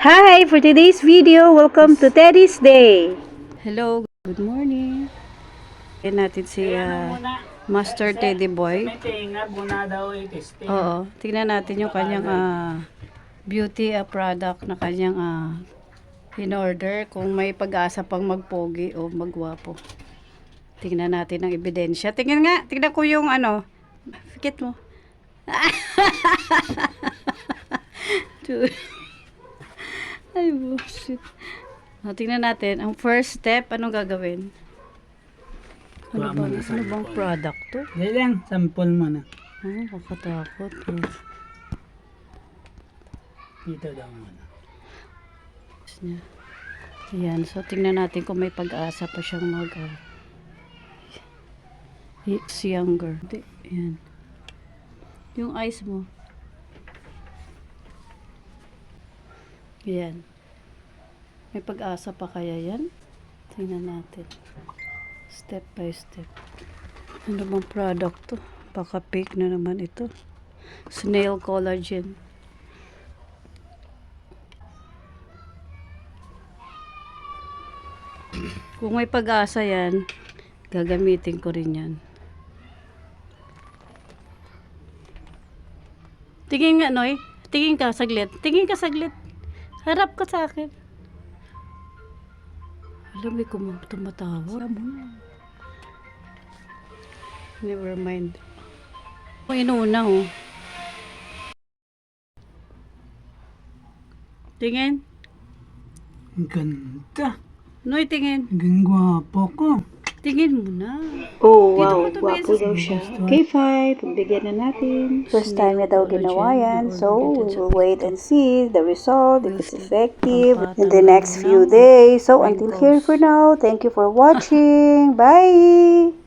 Hi! For today's video, welcome to Teddy's Day. Hello, good morning. Ayan natin si Master Teddy Boy. Oo, tingnan natin yung kanyang beauty product na kanyang in-order. Kung may pag-asa pang magpogi o magwapo. Tingnan natin ang ebidensya. Tingnan ko yung fikit mo. Ay, bullshit. Tingnan natin. Ang first step, anong gagawin? Ano bang product to? Yan lang, sample mo na. Kakatakot. Dito daw muna. Ayan, so tingnan natin kung may pag-asa pa siyang it's younger. Ayan. Yung eyes mo. Ayan. May pag-asa pa kaya yan? Tingnan natin. Step by step. Ano bang product to? Baka fake na naman ito. Snail collagen. Kung may pag-asa yan, gagamitin ko rin yan. Tingin nga, Noy. Tingin ka saglit. Tingin ka saglit. Harap ka sa akin. Alam, may tumatawa. Never mind. Kung inuna, oh. Tingin. Ang ganda. Noy, tingin. Ang gwapo ko. Tingin mo na. Oh, Dito wow. ka tumingin Gwapo sa- daw siya. Okay, fine. Pagbigyan na natin. First time niya daw ginawa yan. So, we will wait and see the result, if it's effective in the next few days. So, until here for now. Thank you for watching. Bye!